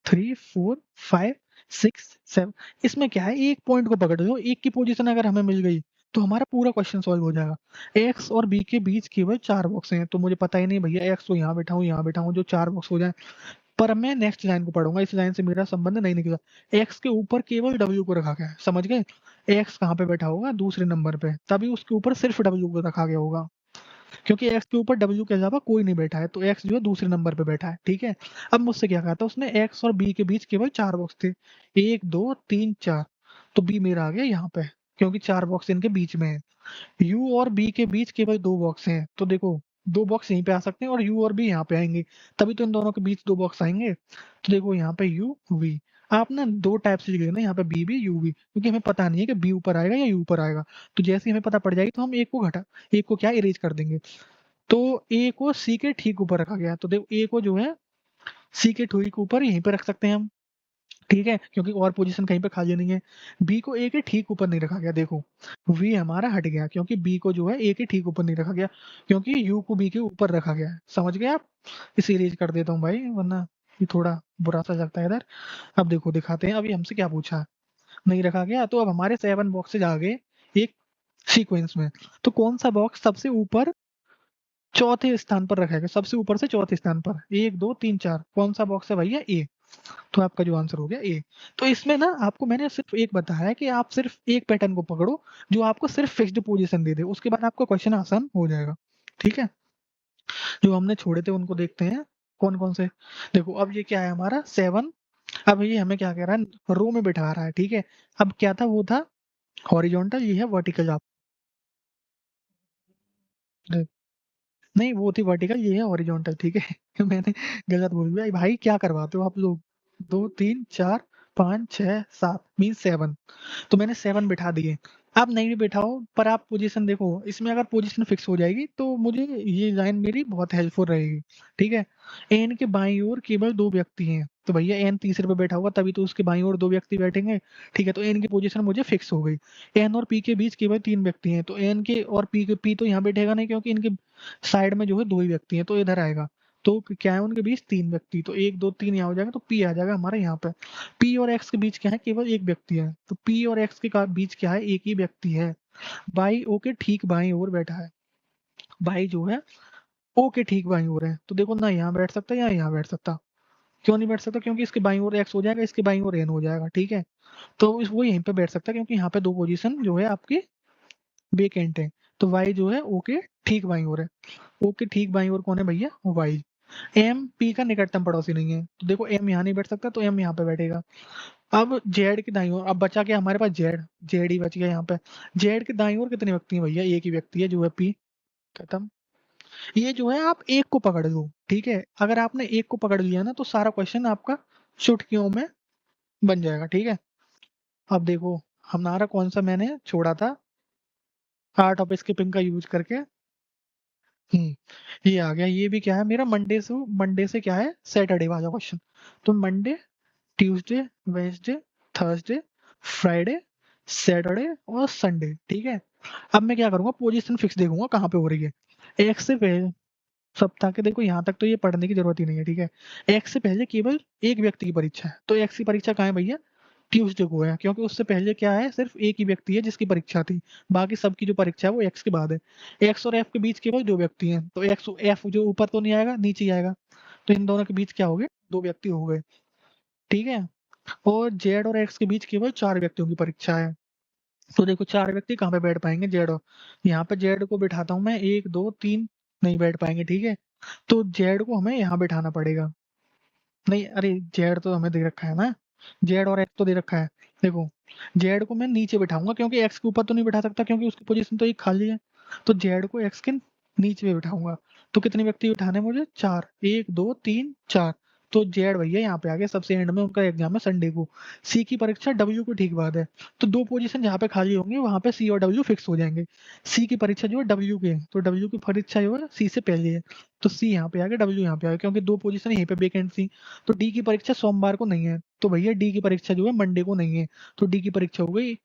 3 4 5 6 7। इसमें क्या है, एक पॉइंट को पकड़ लो, एक की पोजीशन अगर हमें मिल गई तो हमारा पूरा क्वेश्चन सॉल्व हो जाएगा। एक्स और बी के बीच केवल 4 बॉक्स हैं, तो मुझे पता ही नहीं भैया एक्स को यहाँ बैठाऊं यहाँ बैठाऊं जो 4 बॉक्स हो जाए। पर मैं नेक्स्ट लाइन को पढ़ूंगा, इस लाइन से मेरा संबंध नहीं निकला। एक्स के ऊपर केवल डब्ल्यू को रखा गया है, समझ गए। एक्स कहाँ पे बैठा होगा दूसरे नंबर पे, तभी उसके ऊपर सिर्फ डब्ल्यू को रखा गया होगा, क्योंकि एक्स के ऊपर डब्ल्यू के अलावा कोई नहीं बैठा है, तो एक्स जो है दूसरे नंबर पे बैठा है। ठीक है, अब मुझसे क्या कहा था उसने, एक्स और बी के बीच केवल 4 बॉक्स थे, 1 2 3 4, तो बी मेरा आ गया यहाँ पे, क्योंकि 4 बॉक्स इनके बीच में है। यू और बी के बीच केवल 2 बॉक्स हैं, तो देखो 2 बॉक्स यहीं पे आ सकते हैं और यू और बी यहाँ पे आएंगे, तभी तो इन दोनों के बीच 2 बॉक्स आएंगे। तो देखो यहाँ पे यू वी, आप ना 2 टाइप से लिख लेना, यहाँ पे बी भी यू भी, क्योंकि हमें पता नहीं है कि बी ऊपर आएगा या यू ऊपर आएगा। तो जैसे ही हमें पता पड़ जाएगी तो हम एक को क्या इरेज कर देंगे। तो ए को सी के ठीक ऊपर रखा गया, तो देखो ए को जो है सी के ठीक ऊपर यहीं पे रख सकते हैं हम। ठीक है, क्योंकि और पोजीशन कहीं पे खाली नहीं है। बी को ए के ठीक ऊपर नहीं रखा गया, देखो वी हमारा हट गया, क्योंकि बी को जो है ए के ठीक ऊपर नहीं रखा गया, क्योंकि यू को बी के ऊपर रखा गया है। समझ गए आप, इसे इरेज कर देता हूँ भाई, वरना ये थोड़ा बुरा सा लगता है इधर। अब देखो दिखाते हैं अभी हमसे क्या पूछा, नहीं रखा गया। तो अब हमारे 7 बॉक्सेज आ गए एक सीक्वेंस में। तो कौन सा बॉक्स सबसे ऊपर चौथे स्थान पर रखा गया, सबसे ऊपर से चौथे स्थान पर, 1 2 3 4, कौन सा बॉक्स है भैया ए। तो आपका जो आंसर हो गया ए। तो इसमें ना आपको मैंने सिर्फ एक बताया है कि आप सिर्फ एक पैटर्न को पकड़ो जो आपको सिर्फ फिक्स्ड पोजीशन दे दे, उसके बाद आपका क्वेश्चन आसान हो जाएगा। ठीक है, जो हमने छोड़े थे उनको देखते हैं कौन कौन से। देखो अब ये क्या है हमारा 7। अब ये हमें क्या कह रहा है, रो में बैठा रहा है। ठीक है, अब क्या था, वो था हॉरिजॉन्टल, ये है वर्टिकल। आप नहीं वो थी वर्टिकल, ये है हॉरिजॉन्टल। ठीक है मैंने गलत बोल दिया भाई, क्या करवाते हो आप लोग। 2 3 4 5 6 7 मीन 7, तो मैंने 7 बिठा दिए। आप नहीं भी बिठाओ पर आप पोजीशन देखो, इसमें अगर पोजीशन फिक्स हो जाएगी तो मुझे ये लाइन मेरी बहुत हेल्पफुल रहेगी। ठीक है, एन के बाईं ओर केवल 2 व्यक्ति हैं, तो भैया एन तीसरे पे बैठा होगा तभी तो उसके बाईं ओर 2 व्यक्ति बैठेंगे। ठीक है, तो एन की पोजीशन मुझे फिक्स हो गई। एन और पी के बीच केवल 3 व्यक्ति हैं, तो एन के और पी तो यहाँ बैठेगा नहीं, क्योंकि इनके साइड में जो है 2 ही व्यक्ति हैं, तो इधर आएगा। तो क्या है उनके बीच 3 व्यक्ति, तो 1 2 3 यहाँ हो जाएगा, तो पी आ जाएगा हमारा यहाँ पे। पी और एक्स के बीच क्या है, केवल एक व्यक्ति है, तो पी और एक्स के बीच क्या है, एक ही व्यक्ति है। बाई ओ के ठीक बाईं ओर बैठा है, बाई जो है ओ के ठीक बाईं ओर है, तो देखो ना यहाँ बैठ सकता है या यहाँ बैठ सकता। क्यों नहीं बैठ सकता? क्योंकि इसके बाईं ओर x हो जाएगा, इसके बाईं ओर n हो जाएगा, ठीक है? तो वो यहीं पे बैठ सकता है क्योंकि यहाँ पे 2 पोजीशन जो है आपकी वेकेंट है। तो y जो है O के ठीक बाईं ओर है। O के ठीक बाईं ओर कौन है भैया? y। m p का निकटतम पड़ोसी नहीं है। तो देखो m यहाँ नहीं बैठ सकता तो m यहाँ पे बैठेगा। अब z की दाईं ओर, अब बचा क्या हमारे पास? z ही बच गया यहाँ पे। z की दाईं ओर कितने व्यक्ति हैं भैया? एक ही व्यक्ति है जो है p। खत्म। ये जो है आप एक को पकड़ लो, ठीक है? अगर आपने एक को पकड़ लिया ना तो सारा क्वेश्चन आपका चुटकियों में बन जाएगा, ठीक है? अब देखो हमारा कौन सा मैंने छोड़ा था आर्ट ऑफ स्किपिंग का यूज करके। ये आ गया। ये भी क्या है मेरा? मंडे से क्या है? सैटरडे वाला क्वेश्चन। तो Monday, Tuesday, Wednesday, Thursday, Friday, Saturday और संडे, ठीक है? अब मैं क्या करूंगा? पोजीशन फिक्स देखूंगा कहाँ पे हो रही है। एक से पहले सप्ताह के, देखो यहाँ तक तो ये पढ़ने की जरूरत ही नहीं है, ठीक है? एक से पहले केवल एक व्यक्ति की परीक्षा है। तो एक की परीक्षा कहाँ है भैया? ट्यूसडे को है, क्योंकि उससे पहले क्या है? सिर्फ एक ही व्यक्ति है जिसकी परीक्षा थी। बाकी सबकी जो परीक्षा है वो एक्स के बाद है। एक्स और एफ के बीच केवल 2 व्यक्ति हैं। तो एक्स एफ जो ऊपर तो नहीं आएगा, नीचे ही आएगा। तो इन दोनों के बीच क्या हो गए? 2 व्यक्ति हो गए, ठीक है? और जेड और एक्स के बीच केवल 4 व्यक्तियों की परीक्षा है। तो देखो 4 व्यक्ति कहाँ पे बैठ पाएंगे? जेड और यहाँ पे जेड को बिठाता हूँ मैं, 1 2 3 नहीं बैठ पाएंगे, ठीक है? तो जेड को हमें यहाँ बिठाना पड़ेगा। नहीं, अरे जेड तो हमें दे रखा है ना, जेड और एक्स तो दे रखा है। देखो जेड को मैं नीचे बिठाऊंगा क्योंकि एक्स के ऊपर तो नहीं बिठा सकता क्योंकि उसकी पोजीशन तो एक खाली है। तो जेड को एक्स के नीचे में बिठाऊंगा। तो कितने व्यक्ति बिठाने हैं मुझे? 4, 1 2 3 4। तो जेड भैया यहाँ पे आ गया सबसे एंड में, उनका एग्जाम है संडे को। सी की परीक्षा डब्ल्यू को ठीक बात है। तो 2 पोजीशन जहाँ पे खाली होंगे वहां पे सी और डब्ल्यू फिक्स हो जाएंगे। सी की परीक्षा जो है डब्ल्यू के है, तो डब्ल्यू की परीक्षा जो है सी से पहले है। तो सी यहाँ पे आ गया, डब्ल्यू यहाँ पे आ गया, क्योंकि 2 पोजीशन यहीं पे वेकेंट थी। तो डी की परीक्षा सोमवार को नहीं है, तो भैया डी की परीक्षा जो है मंडे को नहीं है। तो डी की परीक्षा हो गई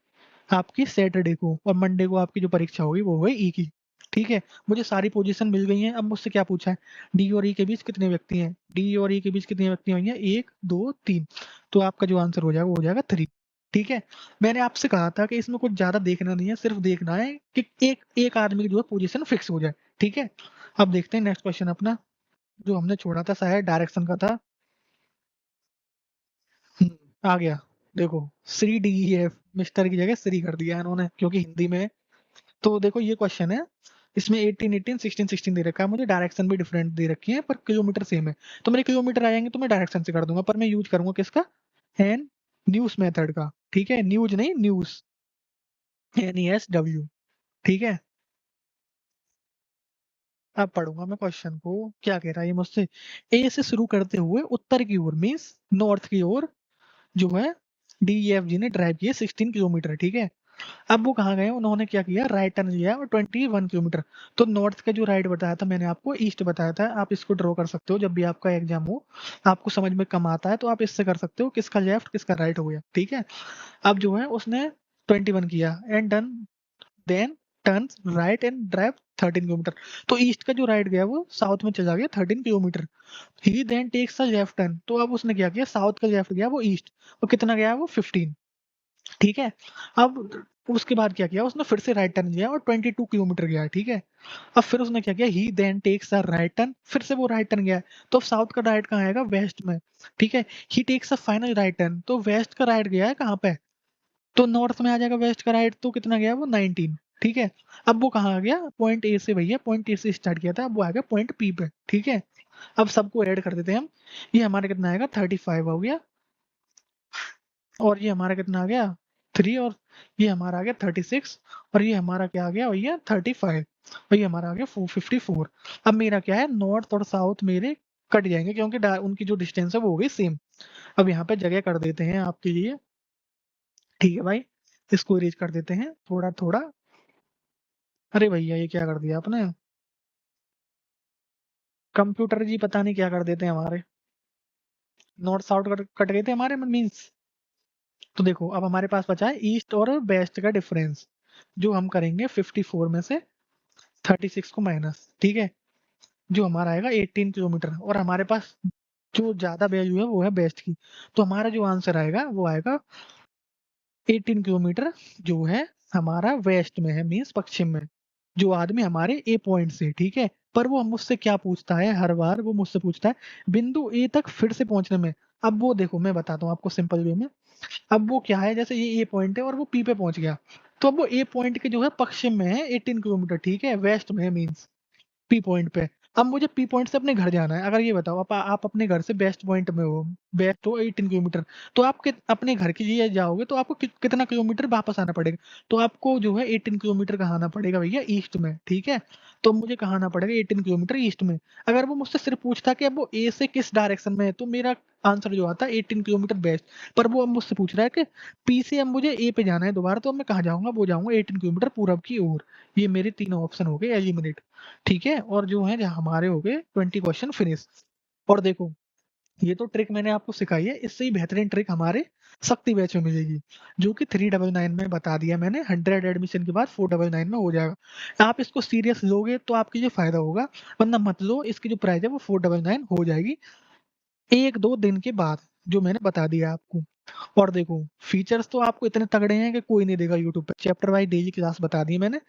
आपकी सैटरडे को, और मंडे को आपकी जो परीक्षा होगी वो हो गई ई की, ठीक है? मुझे सारी पोजीशन मिल गई हैं। अब मुझसे क्या पूछा है? डी और ई के बीच कितने व्यक्ति हैं? डी और ई के बीच कितने व्यक्ति हैं भैया? 1 2 3। तो आपका जो आंसर हो जाएगा वो हो जाएगा 3, ठीक है? मैंने आपसे कहा था कि इसमें कुछ ज्यादा देखना नहीं है, सिर्फ देखना है कि एक एक आदमी की जो है पोजीशन फिक्स हो जाए, ठीक है? अब देखते हैं नेक्स्ट क्वेश्चन अपना, जो हमने छोड़ा था शायद डायरेक्शन का था। आ गया। देखो Shri D E F, mister की जगह श्री कर दिया इन्होंने क्योंकि हिंदी में है। तो देखो ये क्वेश्चन है, इसमें 18 18 16 16 दे रखा है मुझे, डायरेक्शन भी डिफरेंट दे रखी है पर किलोमीटर सेम है। तो मेरे किलोमीटर आएंगे तो मैं डायरेक्शन से कर दूंगा, पर मैं यूज करूंगा किसका? एन न्यूज मेथड का, ठीक है? न्यूज नहीं, न्यूज, NESW, ठीक है? अब पढ़ूंगा मैं क्वेश्चन को, क्या कह रहा है ये मुझसे। ए से शुरू करते हुए उत्तर की ओर मीन्स नॉर्थ की ओर जो है DEFG ने ड्राइव किया 16 किलोमीटर, ठीक है? अब वो कहाँ गए? उन्होंने क्या किया? राइट टर्न लिया और 21 किलोमीटर। तो नॉर्थ का जो राइट बताया था मैंने आपको, ईस्ट बताया था। आप इसको ड्रॉ कर सकते हो जब भी आपका एग्जाम हो, आपको समझ में कम आता है तो आप इससे कर सकते हो किसका लेफ्ट किसका राइट हो गया, ठीक है? अब जो है उसने 21 किया and done, then turn right and drive 13 kilometre. तो ईस्ट का जो राइट गया वो साउथ में चला गया 13 kilometre. He then takes a left turn, तो अब उसने क्या किया? साउथ का लेफ्ट गया वो ईस्ट, और कितना गया वो 15, ठीक है? अब उसके बाद क्या किया? उसने फिर से राइट टर्न लिया और 22 किलोमीटर गया, ठीक है? अब फिर उसने क्या किया? He then takes a right turn, फिर से वो राइट टर्न गया। तो अब साउथ का राइट कहाँ आएगा? वेस्ट में, ठीक है? He takes a final right turn, तो वेस्ट का राइट गया है कहाँ पे? तो नॉर्थ में आ जाएगा वेस्ट का राइट, तो कितना गया वो? 19, ठीक है? अब वो कहाँ आ गया? पॉइंट ए से भैया, पॉइंट ए से स्टार्ट किया था, अब वो आ गया पॉइंट पी पे, ठीक है? अब सबको ऐड कर देते हैं हम। ये हमारा कितना आएगा? 35 हो गया, और ये हमारा कितना आ गया? 3, और ये हमारा आ गया 36, और ये हमारा क्या आ गया भैया? 35, और ये हमारा आ गया 454। अब मेरा क्या है? नॉर्थ और साउथ मेरे कट जाएंगे क्योंकि उनकी जो डिस्टेंस है वो हो गई सेम। अब यहाँ पे जगह कर देते हैं आपके लिए, ठीक है भाई? इसको इरेज कर देते हैं थोड़ा थोड़ा। अरे भैया ये क्या कर दिया आपने? कंप्यूटर जी पता नहीं क्या कर देते हैं हमारे, नॉर्थ साउथ कट गए थे हमारे मीन्स। तो देखो अब हमारे पास बचा है ईस्ट और वेस्ट का डिफरेंस, जो हम करेंगे 54 में से 36 को माइनस, ठीक है? जो हमारा आएगा 18 किलोमीटर, और हमारे पास जो ज्यादा वैल्यू है वो है वेस्ट की। तो हमारा जो आंसर आएगा वो आएगा 18 किलोमीटर, जो है हमारा वेस्ट में है, मीन्स पश्चिम में। जो आदमी हमारे ए पॉइंट से, ठीक है, पर वो मुझसे क्या पूछता है हर बार, वो मुझसे पूछता है बिंदु ए तक फिर से पहुंचने में। अब वो देखो मैं बताता हूँ आपको सिंपल वे में। अब वो क्या है, जैसे ये ए पॉइंट है और वो पी पे पहुंच गया, तो अब वो ए पॉइंट के जो है पश्चिम में है 18 किलोमीटर, ठीक है, वेस्ट में है मीन्स पी पॉइंट पे। अब मुझे पी पॉइंट से अपने घर जाना है। अगर ये बताओ आप अपने घर से बेस्ट पॉइंट में हो, बेस्ट हो 18 किलोमीटर, तो आप अपने घर के लिए जाओगे तो आपको कितना किलोमीटर वापस आना पड़ेगा? तो आपको जो है 18 किलोमीटर कहाँ आना पड़ेगा भैया, ईस्ट में, ठीक है। तो मुझे कहाँ आना पड़ेगा 18 किलोमीटर ईस्ट में। अगर वो मुझसे सिर्फ पूछता कि अब वो ए से किस डायरेक्शन में है, तो मेरा आंसर जो आता है 18 किलोमीटर बेस्ट। पर वो अब मुझसे पूछ रहा है कि पी से अब मुझे ए पे जाना है दोबारा, तो अब मैं कहाँ जाऊंगा? वो जाऊंगा 18 किलोमीटर पूरब की ओर। ये मेरे तीनों ऑप्शन हो गए एलिमिनेट, ठीक है। और जो है हमारे हो गए 20 क्वेश्चन फिनिश। और देखो ये तो ट्रिक मैंने आपको सिखाई है, इससे ही बेहतरीन ट्रिक हमारे शक्ति बैच में मिलेगी, जो कि 399 में बता दिया मैंने। 100 एडमिशन के बाद 499 में हो जाएगा। आप इसको सीरियस लोगे तो आपके लिए फायदा होगा, वरना मत लो। इसकी जो प्राइस है वो 499 हो जाएगी 1-2 दिन के बाद, जो मैंने बता दिया आपको। और देखो फीचर्स तो आपको इतने तगड़े हैं कि कोई नहीं देगा यूट्यूब पे। चैप्टर वाइज डेली क्लास बता दी मैंने।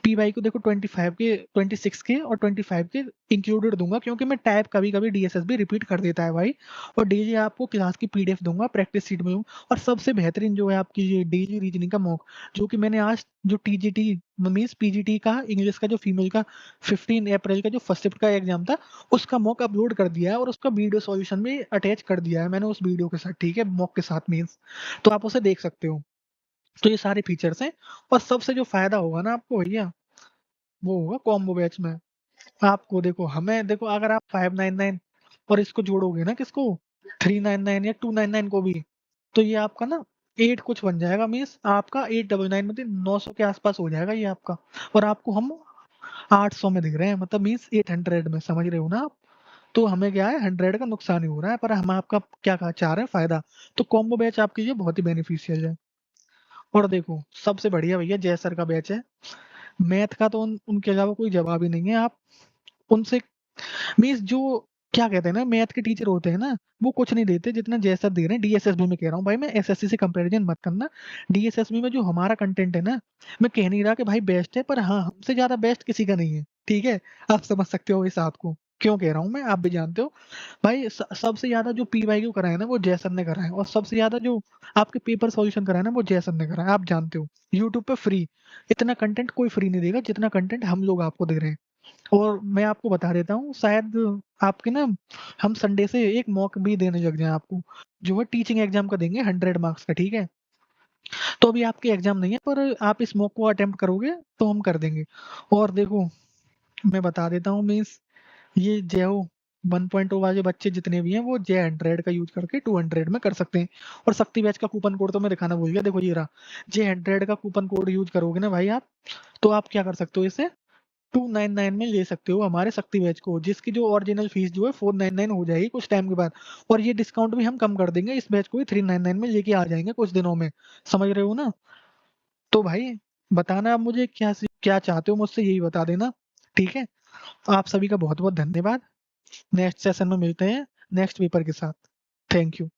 पीवाई को देखो 25 के, 26 के और 25 के इंक्लूडेड दूंगा, क्योंकि मैं टाइप कभी कभी डीएसएस भी रिपीट कर देता है भाई। और डेली आपको क्लास की पीडीएफ दूंगा, प्रैक्टिस सीट में दूंगा। और सबसे बेहतरीन जो है आपकी ये डेली रीजनिंग का मॉक, जो कि मैंने आज जो टीजीटी मीन्स पीजीटी का इंग्लिश का जो फीमेल का 15 अप्रैल का जो फर्स्ट शिफ्ट का एग्जाम था, उसका मॉक अपलोड कर दिया है और उसका वीडियो सॉल्यूशन भी अटैच कर दिया है मैंने उस वीडियो के साथ, ठीक है, मॉक के साथ मीन्स। तो आप उसे देख सकते हो। तो ये सारे फीचर्स हैं। और सबसे जो फायदा होगा ना आपको भैया, वो होगा कॉम्बो बैच में। आपको देखो, हमें देखो, अगर आप 599 और इसको जोड़ोगे ना किसको, 399 या 299 को भी, तो ये आपका ना 8 कुछ बन जाएगा, मीन्स आपका 899 मतलब 900 के आसपास हो जाएगा ये आपका। और आपको हम 800 में दिख रहे हैं, मतलब मीन्स 800 में, समझ रहे हो ना आप? तो हमें क्या है, 100 का नुकसान ही हो रहा है, पर हम आपका क्या कहा चाह रहे हैं, फायदा। तो कॉम्बो बैच आपके लिए बहुत ही बेनिफिशियल है। और देखो सबसे बढ़िया भैया जय सर का बैच है। मैथ का तो उनके अलावा कोई जवाब ही नहीं है। आप उनसे मीन्स जो क्या कहते हैं ना, मैथ के टीचर होते हैं ना, वो कुछ नहीं देते जितना जय सर दे रहे हैं। डीएसएसबी में कह रहा हूँ भाई, मैं एसएससी से कंपैरिजन मत करना। डीएसएसबी में जो हमारा कंटेंट है ना, मैं कह नहीं रहा कि भाई बेस्ट है, पर हाँ हमसे ज्यादा बेस्ट किसी का नहीं है, ठीक है। आप समझ सकते हो इस बात को, क्यों कह रहा हूँ मैं, आप भी जानते हो। भाई सबसे ज्यादा जो पीवाईक्यू करा है ना वो जयसन ने करा है, और सबसे ज्यादा जो आपके पेपर सॉल्यूशन करा है ना वो जयसन ने करा है, आप जानते हो। यूट्यूब पे फ्री इतना कंटेंट कोई फ्री नहीं देगा जितना कंटेंट हम लोग आपको दे रहे हैं। और मैं आपको बता देता हूँ, शायद आपके ना हम संडे से एक मॉक भी देने लग जाए आपको, जो है टीचिंग एग्जाम का देंगे 100 मार्क्स का, ठीक है। तो अभी आपके एग्जाम नहीं है, पर आप इस मॉक को अटेम्प्ट करोगे तो हम कर देंगे। और देखो मैं बता देता हूँ मीन्स, ये जेओ 1.0 वाले बच्चे जितने भी हैं वो जे 100 का यूज करके 200 में कर सकते हैं। और शक्ति बैच का कूपन कोड तो मैं दिखाना भूल गया, देखो ये रहा। जे 100 का कूपन कोड यूज करोगे ना भाई आप, तो आप क्या कर सकते हो, इसे 299 में ले सकते हो हमारे शक्ति बैच को, जिसकी जो ओरिजिनल फीस जो है 499 हो जाएगी कुछ टाइम के बाद। और ये डिस्काउंट भी हम कम कर देंगे, इस बैच को भी 399 में लेके आ जाएंगे कुछ दिनों में, समझ रहे हो ना? तो भाई बताना आप मुझे क्या क्या चाहते हो मुझसे, यही बता देना, ठीक है। आप सभी का बहुत बहुत धन्यवाद। नेक्स्ट सेशन में मिलते हैं नेक्स्ट पेपर के साथ। Thank you.